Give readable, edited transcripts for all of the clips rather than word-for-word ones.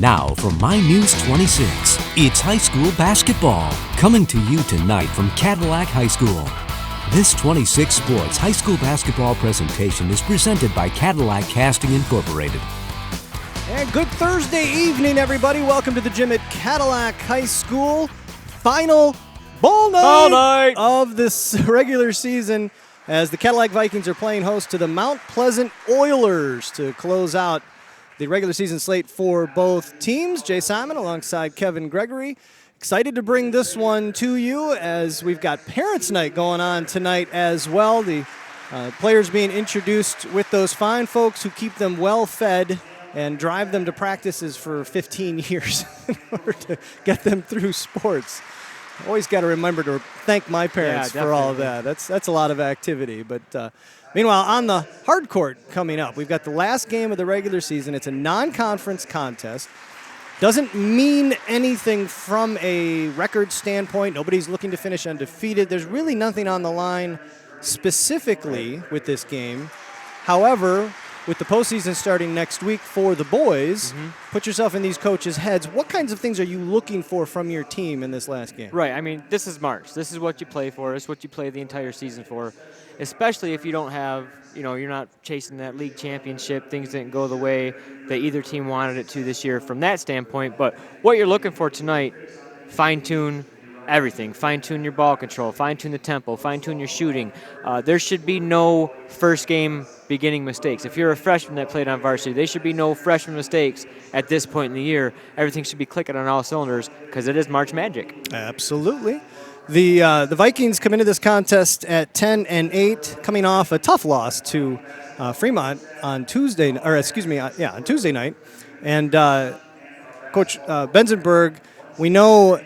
Now from My News 26, it's high school basketball. Coming to you tonight from Cadillac High School. This 26 Sports high school basketball presentation is presented by Cadillac Casting Inc. And good Thursday evening, everybody. Welcome to the gym at Cadillac High School. Final ball night of this regular season as the Cadillac Vikings are playing host to the Mount Pleasant Oilers to close out the regular season slate for both teams. Jay Simon alongside Kevin Gregory. Excited to bring this one to you as we've got Parents' Night going on tonight as well. The players being introduced with those fine folks who keep them well fed and drive them to practices for 15 years in order to get them through sports. Always got to remember to thank my parents for all of that. That's a lot of activity. But meanwhile, on the hard court coming up, we've got the last game of the regular season. It's a non-conference contest. Doesn't mean anything from a record standpoint. Nobody's looking to finish undefeated. There's really nothing on the line specifically with this game. However, with the postseason starting next week for the boys, put yourself in these coaches' heads. What kinds of things are you looking for from your team in this last game? Right. I mean, this is March. This is what you play for. It's what you play the entire season for, especially if you don't have, you're not chasing that league championship. Things didn't go the way that either team wanted it to this year from that standpoint. But what you're looking for tonight, fine-tune everything. Fine-tune your ball control. Fine-tune the tempo. Fine-tune your shooting. There should be no first game beginning mistakes. If you're a freshman that played on varsity, there should be no freshman mistakes at this point in the year. Everything should be clicking on all cylinders because it is March Magic. Absolutely. The Vikings come into this contest at 10-8, coming off a tough loss to Fremont on Tuesday night. And Coach Benzenberg, we know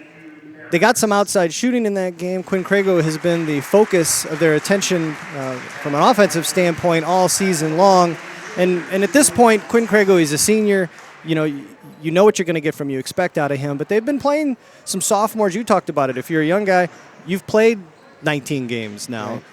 they got some outside shooting in that game. Quinn Crago has been the focus of their attention from an offensive standpoint all season long. And at this point, Quinn Crago is a senior. You know what you're going to get from you, expect out of him. But they've been playing some sophomores. You talked about it. If you're a young guy, you've played 19 games now. Right.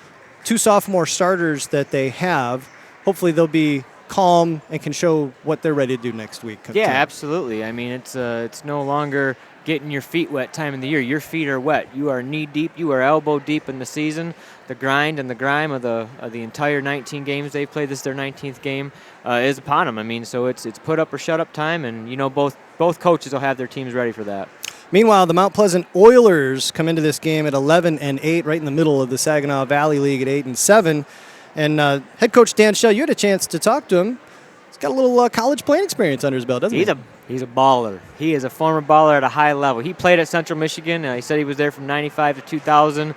2 sophomore starters that they have. Hopefully they'll be calm and can show what they're ready to do next week. Yeah, absolutely. I mean, it's no longer getting your feet wet time of the year. Your feet are wet. You are knee deep. You are elbow deep in the season. The grind and the grime of the entire 19 games they've played. This is their 19th game is upon them. I mean, so it's put up or shut up time, and both coaches will have their teams ready for that. Meanwhile, the Mount Pleasant Oilers come into this game at 11-8, right in the middle of the Saginaw Valley League at 8-7. And head coach Dan Schell, you had a chance to talk to him. He's got a little college playing experience under his belt, doesn't he? He's a baller. He is a former baller at a high level. He played at Central Michigan. He said he was there from 95 to 2000.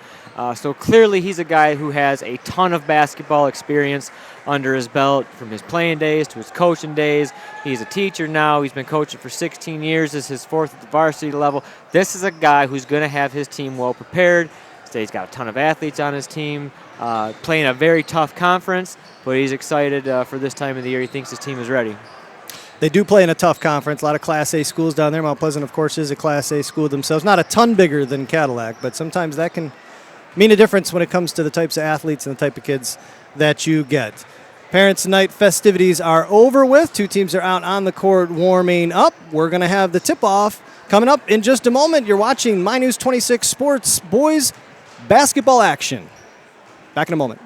So clearly he's a guy who has a ton of basketball experience under his belt from his playing days to his coaching days. He's a teacher now. He's been coaching for 16 years. This is his 4th at the varsity level. This is a guy who's going to have his team well prepared. He's got a ton of athletes on his team, playing a very tough conference, but he's excited for this time of the year. He thinks his team is ready. They do play in a tough conference. A lot of Class A schools down there. Mount Pleasant, of course, is a Class A school themselves. Not a ton bigger than Cadillac, but sometimes that can mean a difference when it comes to the types of athletes and the type of kids that you get. Parents' Night festivities are over with. 2 teams are out on the court warming up. We're going to have the tip-off coming up in just a moment. You're watching My News 26 Sports Boys Basketball action. Back in a moment.